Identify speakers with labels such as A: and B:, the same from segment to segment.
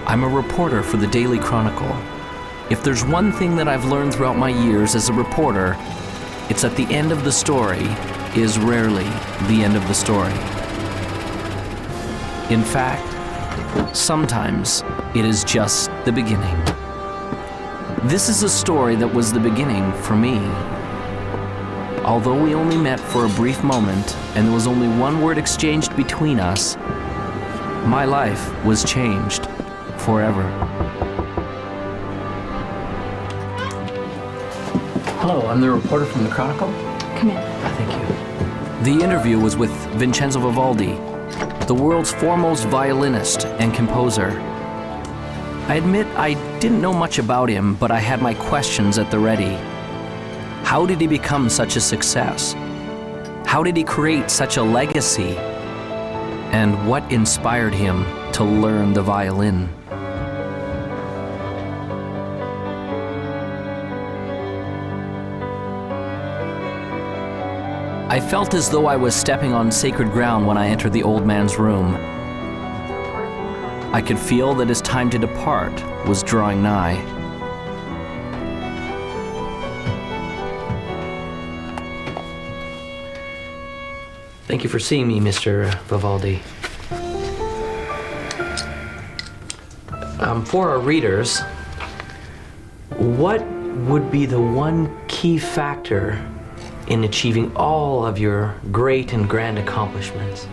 A: I'm a reporter for the Daily Chronicle. If there's one thing that I've learned throughout my years as a reporter, it's that the end of the story is rarely the end of the story. In fact, sometimes it is just the beginning. This is a story that was the beginning for me. Although we only met for a brief moment and there was only one word exchanged between us, my life was changed forever. Hello, I'm the reporter from the Chronicle.
B: Come in.
A: Thank you. The interview was with Vincenzo Vivaldi, the world's foremost violinist and composer. I admit I didn't know much about him, but I had my questions at the ready. How did he become such a success? How did he create such a legacy? And what inspired him to learn the violin? I felt as though I was stepping on sacred ground when I entered the old man's room. I could feel that his time to depart was drawing nigh. Thank you for seeing me, Mr. Vivaldi. For our readers, what would be the one key factor in achieving all of your great and grand accomplishments?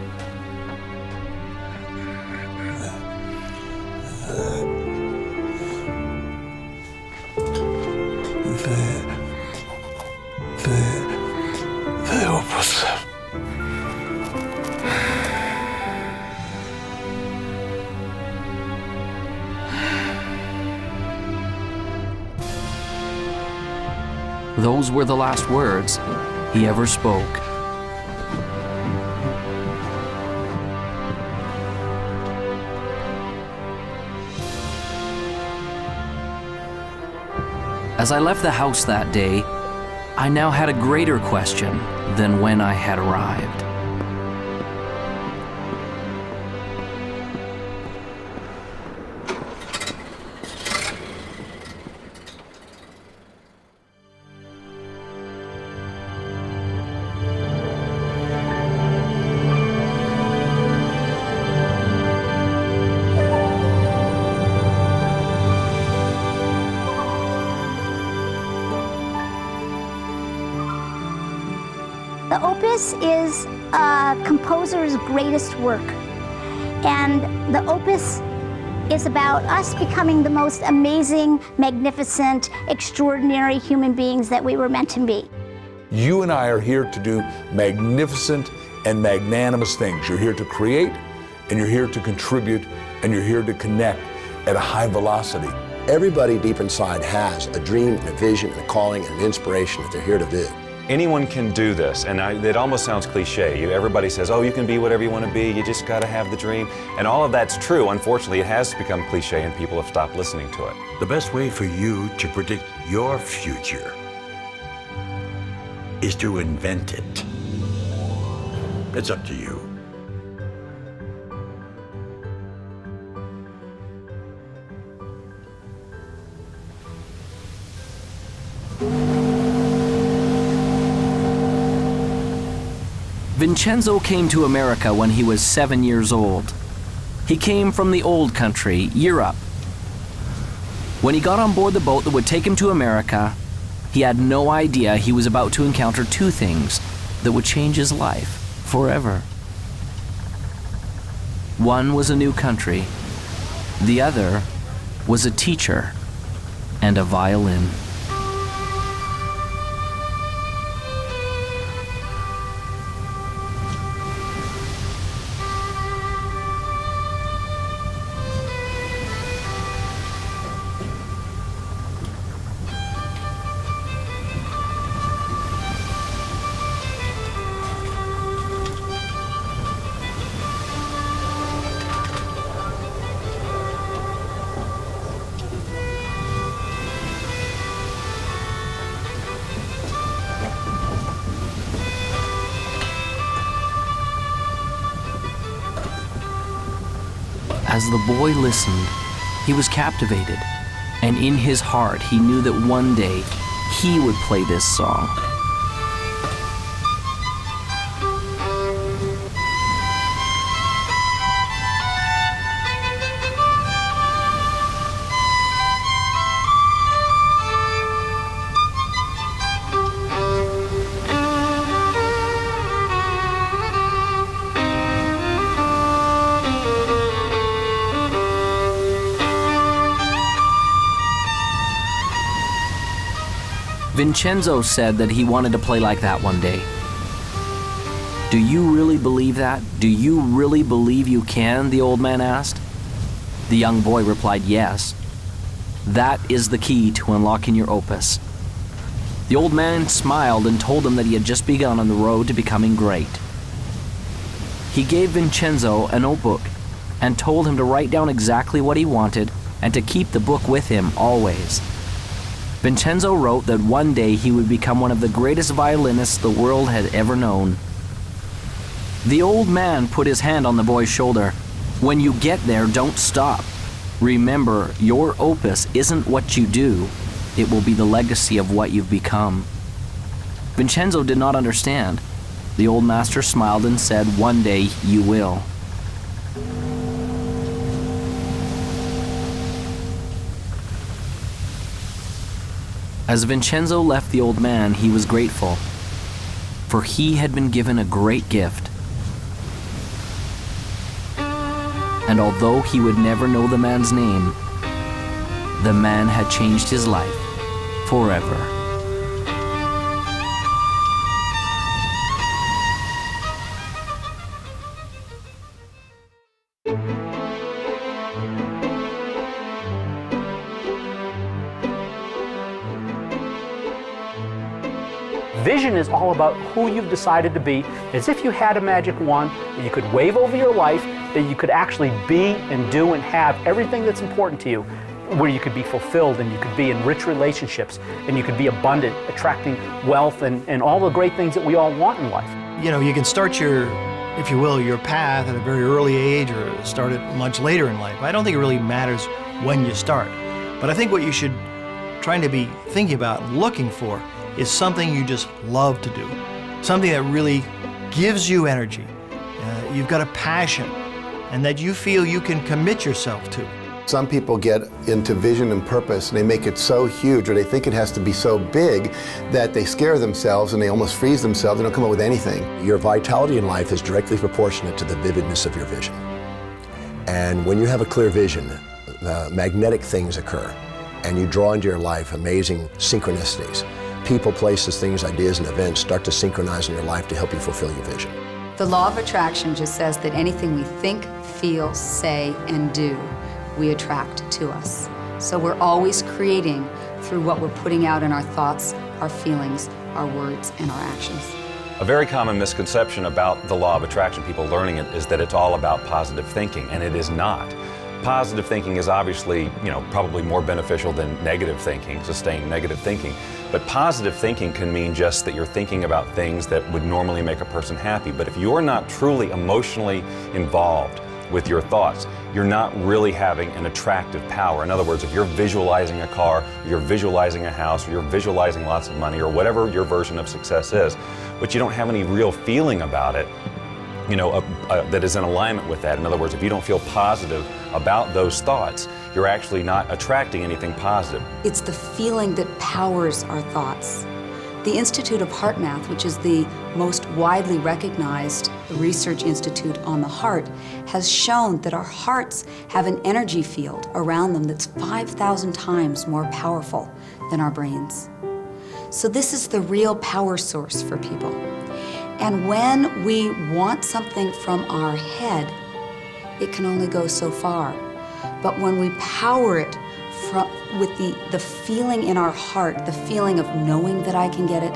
C: The opus.
A: Those were the last words he ever spoke. As I left the house that day, I now had a greater question than when I had arrived.
B: The opus is a composer's greatest work, and the opus is about us becoming the most amazing, magnificent, extraordinary human beings that we were meant to be.
C: You and I are here to do magnificent and magnanimous things. You're here to create, and you're here to contribute, and you're here to connect at a high velocity.
D: Everybody deep inside has a dream and a vision and a calling and an inspiration that they're here to do.
E: Anyone can do this, and it almost sounds cliche. Everybody says, oh, you can be whatever you want to be, you just got to have the dream. And all of that's true. Unfortunately, it has become cliche and people have stopped listening to it.
F: The best way for you to predict your future is to invent it. It's up to you.
A: Vincenzo came to America when he was 7 years old. He came from the old country, Europe. When he got on board the boat that would take him to America, he had no idea he was about to encounter two things that would change his life forever. One was a new country. The other was a teacher and a violin. As the boy listened, He was captivated, and in his heart he knew that one day he would play this song. Vincenzo said that he wanted to play like that one day. Do you really believe that? Do you really believe you can? The old man asked. The young boy replied, yes. That is the key to unlocking your opus. The old man smiled and told him that he had just begun on the road to becoming great. He gave Vincenzo a notebook and told him to write down exactly what he wanted and to keep the book with him always. Vincenzo wrote that one day he would become one of the greatest violinists the world had ever known. The old man put his hand on the boy's shoulder. When you get there, don't stop. Remember, your opus isn't what you do. It will be the legacy of what you've become. Vincenzo did not understand. The old master smiled and said, one day you will. As Vincenzo left the old man, he was grateful, for he had been given a great gift. And although he would never know the man's name, the man had changed his life forever.
G: Vision is all about who you've decided to be, as if you had a magic wand that you could wave over your life, that you could actually be and do and have everything that's important to you, where you could be fulfilled and you could be in rich relationships and you could be abundant, attracting wealth and all the great things that we all want in life.
H: You know, you can start your, if you will, your path at a very early age or start it much later in life. I don't think it really matters when you start. But I think what you should try to be thinking about and looking for is something you just love to do, something that really gives you energy, you've got a passion, and that you feel you can commit yourself to.
I: Some people get into vision and purpose and they make it so huge, or they think it has to be so big that they scare themselves and they almost freeze themselves. They don't come up with anything.
D: Your vitality in life is directly proportionate to the vividness of your vision. And when you have a clear vision, magnetic things occur, and you draw into your life amazing synchronicities. People, places, things, ideas, and events start to synchronize in your life to help you fulfill your vision.
J: The law of attraction just says that anything we think, feel, say, and do, we attract to us. So we're always creating through what we're putting out in our thoughts, our feelings, our words, and our actions.
E: A very common misconception about the law of attraction, people learning it, is that it's all about positive thinking, and it is not. Positive thinking is obviously, probably more beneficial than negative thinking, sustained negative thinking. But positive thinking can mean just that you're thinking about things that would normally make a person happy. But if you're not truly emotionally involved with your thoughts, you're not really having an attractive power. In other words, if you're visualizing a car, or you're visualizing a house, or you're visualizing lots of money, or whatever your version of success is, but you don't have any real feeling about it, that is in alignment with that. In other words, if you don't feel positive about those thoughts, you're actually not attracting anything positive.
J: It's the feeling that powers our thoughts. The Institute of Heart Math, which is the most widely recognized research institute on the heart, has shown that our hearts have an energy field around them that's 5,000 times more powerful than our brains. So this is the real power source for people. And when we want something from our head, it can only go so far. But when we power it with the feeling in our heart, the feeling of knowing that I can get it,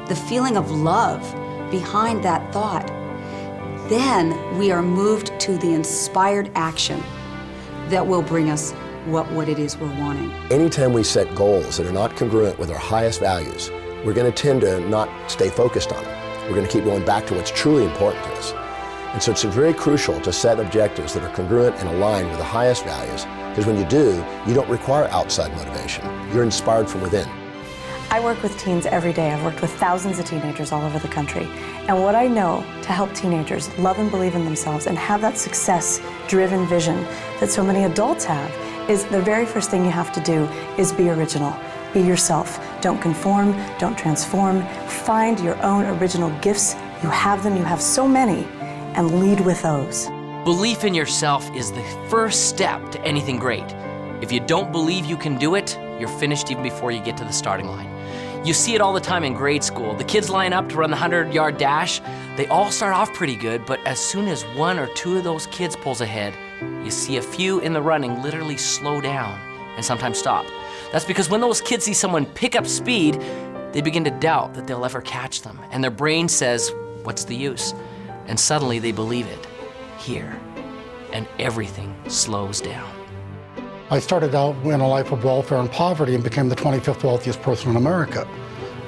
J: the feeling of love behind that thought, then we are moved to the inspired action that will bring us what it is we're wanting.
D: Anytime we set goals that are not congruent with our highest values, we're going to tend to not stay focused on them. We're going to keep going back to what's truly important to us. And so it's very crucial to set objectives that are congruent and aligned with the highest values Because when you do, you don't require outside motivation. You're inspired from within.
K: I work with teens every day. I've worked with thousands of teenagers all over the country. And what I know to help teenagers love and believe in themselves and have that success-driven vision that so many adults have is the very first thing you have to do is be original. Be yourself. Don't conform, don't transform. Find your own original gifts. You have them, you have so many, and lead with those.
A: Belief in yourself is the first step to anything great. If you don't believe you can do it, you're finished even before you get to the starting line. You see it all the time in grade school. The kids line up to run the 100-yard dash. They all start off pretty good, but as soon as one or two of those kids pulls ahead, you see a few in the running literally slow down and sometimes stop. That's because when those kids see someone pick up speed, they begin to doubt that they'll ever catch them. And their brain says, what's the use? And suddenly they believe it here, and everything slows down.
L: I started out in a life of welfare and poverty and became the 25th wealthiest person in America.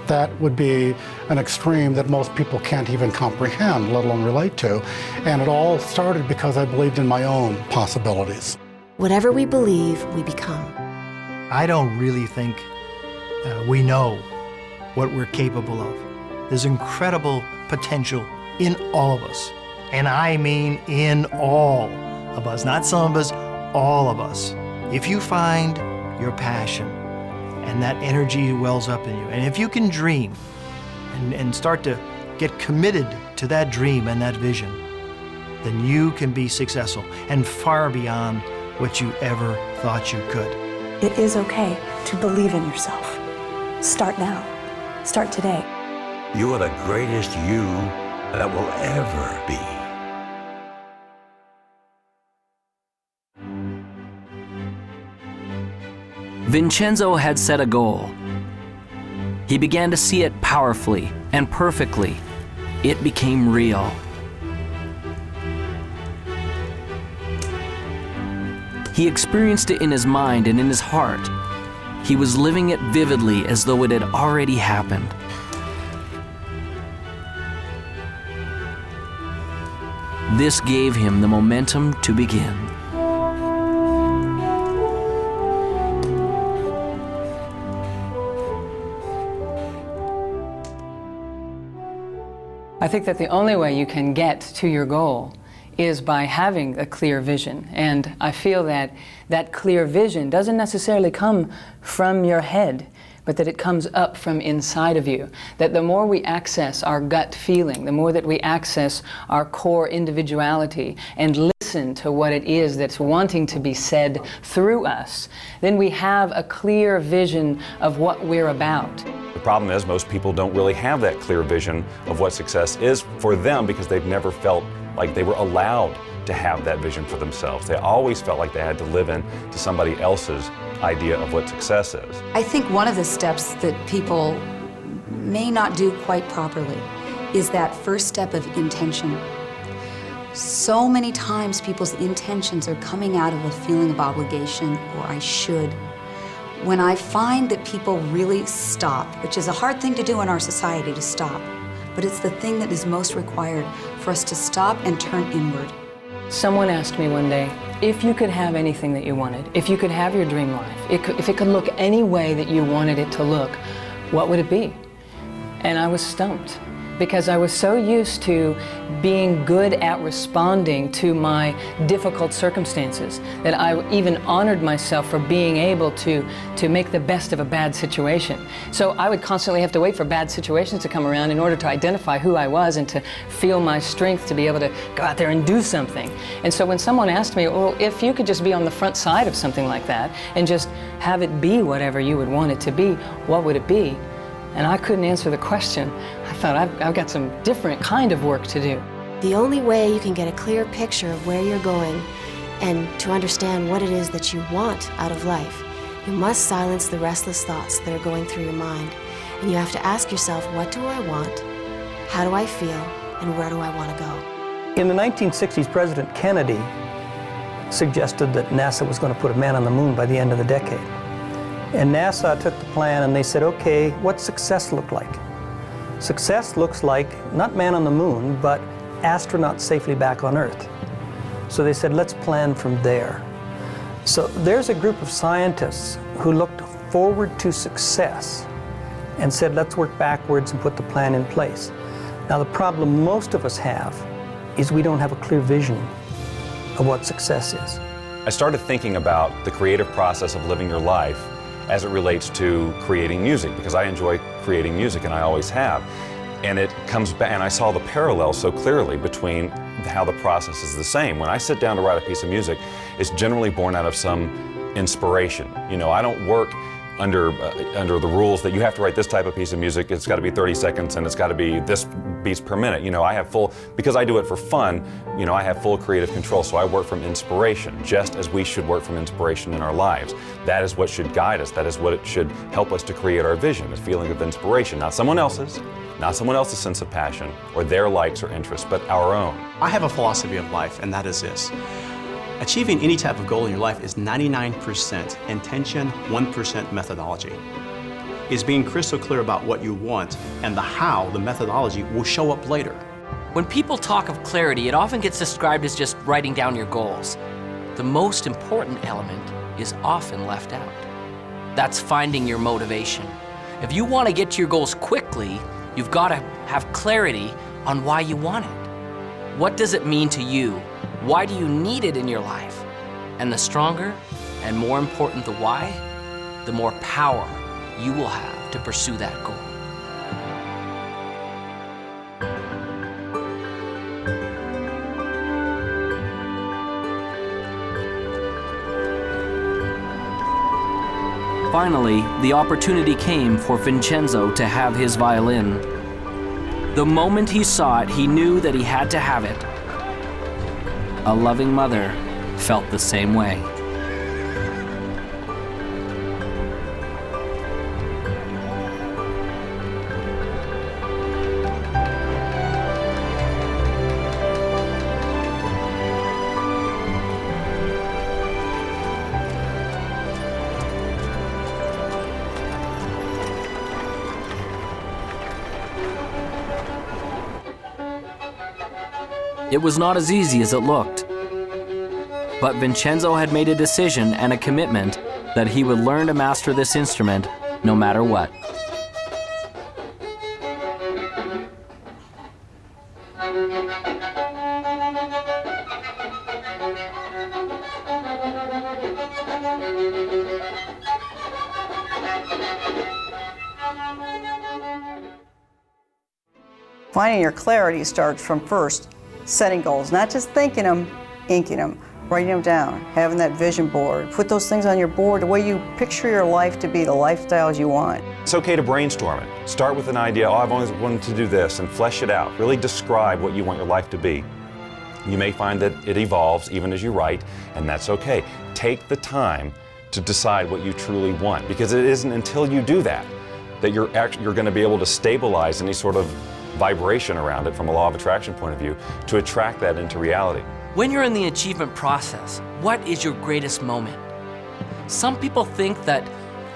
L: That would be an extreme that most people can't even comprehend, let alone relate to. And it all started because I believed in my own possibilities.
M: Whatever we believe, we become.
H: I don't really think we know what we're capable of. There's incredible potential in all of us. And I mean in all of us, not some of us, all of us. If you find your passion and that energy wells up in you, and if you can dream and start to get committed to that dream and that vision, then you can be successful and far beyond what you ever thought you could.
K: It is okay to believe in yourself. Start now. Start today.
F: You are the greatest you that will ever be.
A: Vincenzo had set a goal. He began to see it powerfully and perfectly. It became real. He experienced it in his mind and in his heart. He was living it vividly as though it had already happened. This gave him the momentum to begin.
N: I think that the only way you can get to your goal is by having a clear vision. And I feel that that clear vision doesn't necessarily come from your head, but that it comes up from inside of you. That the more we access our gut feeling, the more that we access our core individuality and listen to what it is that's wanting to be said through us, then we have a clear vision of what we're about.
E: The problem is most people don't really have that clear vision of what success is for them because they've never felt like they were allowed to have that vision for themselves. They always felt like they had to live in to somebody else's idea of what success is.
J: I think one of the steps that people may not do quite properly is that first step of intention. So many times people's intentions are coming out of a feeling of obligation or I should. When I find that people really stop, which is a hard thing to do in our society, to stop, but it's the thing that is most required for us to stop and turn inward.
N: Someone asked me one day, if you could have anything that you wanted, if you could have your dream life, if it could look any way that you wanted it to look, what would it be? And I was stumped because I was so used to being good at responding to my difficult circumstances that I even honored myself for being able to make the best of a bad situation. So I would constantly have to wait for bad situations to come around in order to identify who I was and to feel my strength to be able to go out there and do something. And so when someone asked me, well, if you could just be on the front side of something like that and just have it be whatever you would want it to be, what would it be? And I couldn't answer the question. I thought, I've got some different kind of work to do.
M: The only way you can get a clear picture of where you're going and to understand what it is that you want out of life, you must silence the restless thoughts that are going through your mind. And you have to ask yourself, what do I want? How do I feel? And where do I want to go?
G: In the 1960s, President Kennedy suggested that NASA was going to put a man on the moon by the end of the decade. And NASA took the plan and they said, okay, what's success look like? Success looks like not man on the moon, but astronaut safely back on Earth. So they said, let's plan from there.
O: So there's a group of scientists who looked forward to success and said, let's work backwards and put the plan in place. Now the problem most of us have is we don't have a clear vision of what success is.
E: I started thinking about the creative process of living your life as it relates to creating music, because I enjoy creating music and I always have. And it comes back, and I saw the parallel so clearly between how the process is the same. When I sit down to write a piece of music, it's generally born out of some inspiration. You know, I don't work under the rules that you have to write this type of piece of music, it's got to be 30 seconds and it's got to be this beats per minute. You know, I have full, because I do it for fun, you know, I have full creative control, so I work from inspiration, just as we should work from inspiration in our lives. That is what should guide us, that is what it should help us to create our vision, a feeling of inspiration, not someone else's sense of passion or their likes or interests, but our own.
P: I have a philosophy of life, and that is this. Achieving any type of goal in your life is 99% intention, 1% methodology. Is being crystal clear about what you want and the how, the methodology, will show up later.
A: When people talk of clarity, it often gets described as just writing down your goals. The most important element is often left out. That's finding your motivation. If you want to get to your goals quickly, you've got to have clarity on why you want it. What does it mean to you? Why do you need it in your life? And the stronger and more important the why, the more power you will have to pursue that goal. Finally, the opportunity came for Vincenzo to have his violin. The moment he saw it, he knew that he had to have it. A loving mother felt the same way. It was not as easy as it looked. But Vincenzo had made a decision and a commitment that he would learn to master this instrument no matter what.
Q: Finding your clarity starts from first setting goals, not just thinking them, inking them, writing them down, having that vision board. Put those things on your board, the way you picture your life to be, the lifestyles you want.
E: It's okay to brainstorm it. Start with an idea, oh, I've always wanted to do this, and flesh it out. Really describe what you want your life to be. You may find that it evolves even as you write, and that's okay. Take the time to decide what you truly want, because it isn't until you do that that you're going to be able to stabilize any sort of vibration around it from a law of attraction point of view to attract that into reality.
A: When you're in the achievement process, what is your greatest moment? Some people think that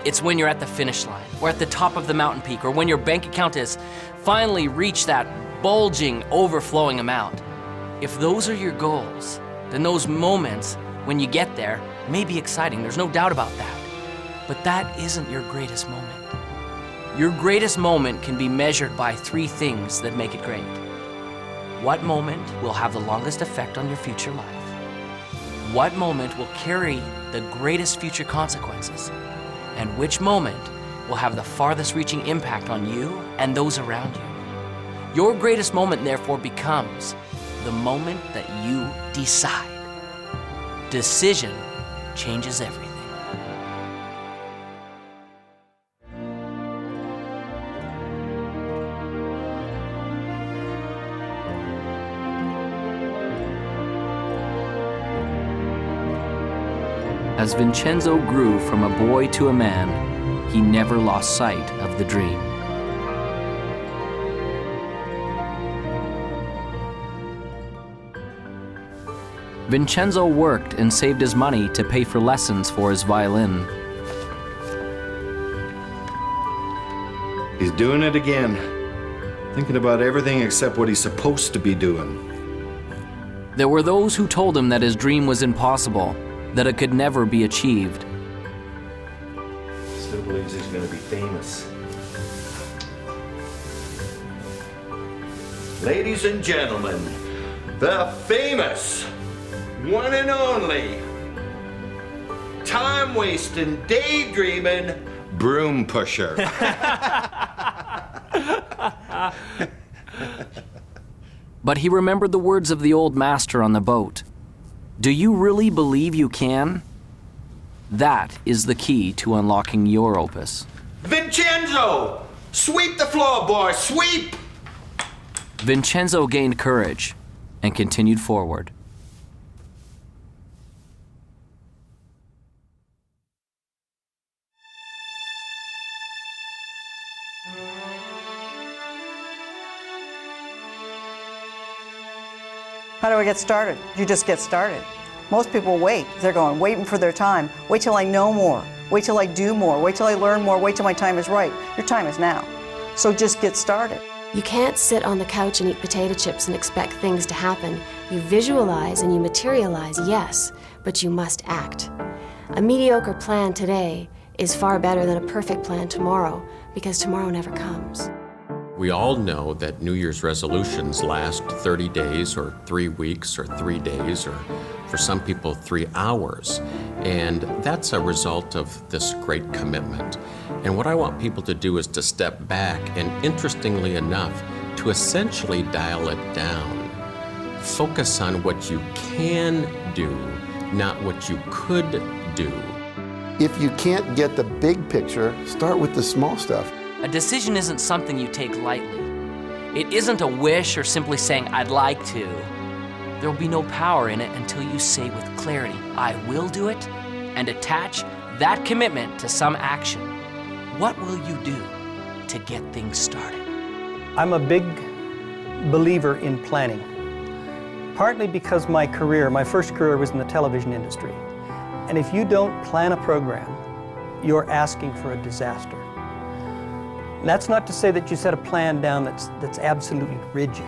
A: it's when you're at the finish line, or at the top of the mountain peak, or when your bank account has finally reached that bulging, overflowing amount. If those are your goals, then those moments when you get there may be exciting, there's no doubt about that. But that isn't your greatest moment. Your greatest moment can be measured by 3 things that make it great. What moment will have the longest effect on your future life? What moment will carry the greatest future consequences? And which moment will have the farthest reaching impact on you and those around you? Your greatest moment, therefore, becomes the moment that you decide. Decision changes everything. As Vincenzo grew from a boy to a man, he never lost sight of the dream. Vincenzo worked and saved his money to pay for lessons for his violin.
R: He's doing it again. Thinking about everything except what he's supposed to be doing.
A: There were those who told him that his dream was impossible. that it could never be achieved.
R: Still believes he's going to be famous. Ladies and gentlemen, the famous, one and only, time-wasting, daydreaming, broom pusher.
A: But he remembered the words of the old master on the boat. Do you really believe you can? That is the key to unlocking your opus.
R: Vincenzo! Sweep the floor, boy, sweep!
A: Vincenzo gained courage and continued forward.
Q: How do I get started? You just get started. Most people wait. They're waiting for their time. Wait till I know more. Wait till I do more. Wait till I learn more. Wait till my time is right. Your time is now. So just get started.
M: You can't sit on the couch and eat potato chips and expect things to happen. You visualize and you materialize, yes, but you must act. A mediocre plan today is far better than a perfect plan tomorrow, because tomorrow never comes.
S: We all know that New Year's resolutions last 30 days or 3 weeks or 3 days or for some people 3 hours. And that's a result of this great commitment. And what I want people to do is to step back and, interestingly enough, to essentially dial it down. Focus on what you can do, not what you could do.
I: If you can't get the big picture, start with the small stuff.
A: A decision isn't something you take lightly. It isn't a wish or simply saying, I'd like to. There will be no power in it until you say with clarity, I will do it, and attach that commitment to some action. What will you do to get things started?
O: I'm a big believer in planning, partly because my first career was in the television industry. And if you don't plan a program, you're asking for a disaster. And that's not to say that you set a plan down that's absolutely rigid,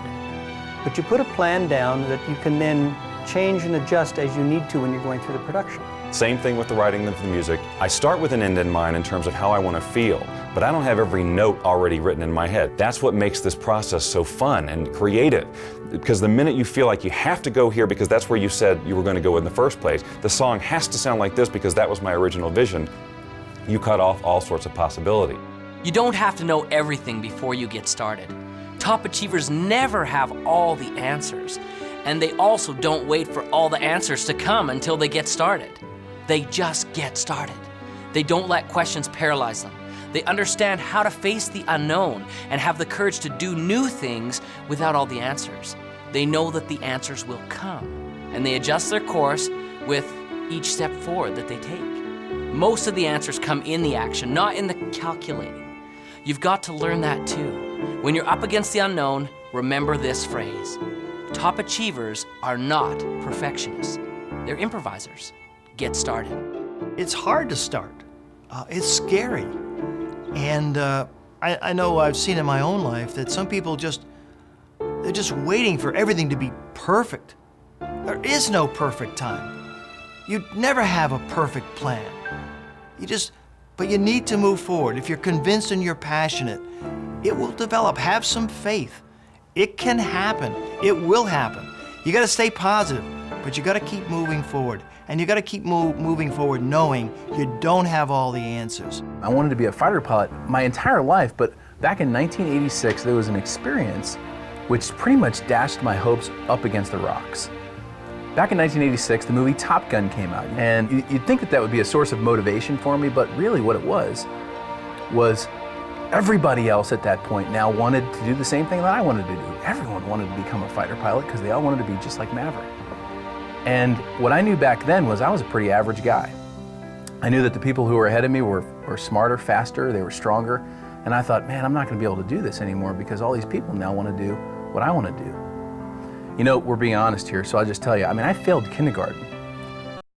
O: but you put a plan down that you can then change and adjust as you need to when you're going through the production.
E: Same thing with the writing of the music. I start with an end in mind in terms of how I want to feel, but I don't have every note already written in my head. That's what makes this process so fun and creative, because the minute you feel like you have to go here because that's where you said you were going to go in the first place, the song has to sound like this because that was my original vision, you cut off all sorts of possibility.
A: You don't have to know everything before you get started. Top achievers never have all the answers, and they also don't wait for all the answers to come until they get started. They just get started. They don't let questions paralyze them. They understand how to face the unknown and have the courage to do new things without all the answers. They know that the answers will come, and they adjust their course with each step forward that they take. Most of the answers come in the action, not in the calculating. You've got to learn that too. When you're up against the unknown, remember this phrase. Top achievers are not perfectionists. They're improvisers. Get started.
H: It's hard to start. It's scary. And I know I've seen in my own life that some people they're just waiting for everything to be perfect. There is no perfect time. You never have a perfect plan. But you need to move forward. If you're convinced and you're passionate, it will develop. Have some faith. It can happen. It will happen. You got to stay positive, but you got to keep moving forward. And you got to keep moving forward knowing you don't have all the answers.
T: I wanted to be a fighter pilot my entire life, but back in 1986, there was an experience which pretty much dashed my hopes up against the rocks. Back in 1986, the movie Top Gun came out, and you'd think that would be a source of motivation for me, but really what it was everybody else at that point now wanted to do the same thing that I wanted to do. Everyone wanted to become a fighter pilot because they all wanted to be just like Maverick. And what I knew back then was I was a pretty average guy. I knew that the people who were ahead of me were smarter, faster, they were stronger, and I thought, man, I'm not going to be able to do this anymore because all these people now want to do what I want to do. You know, we're being honest here, so I'll just tell you, I mean, I failed kindergarten.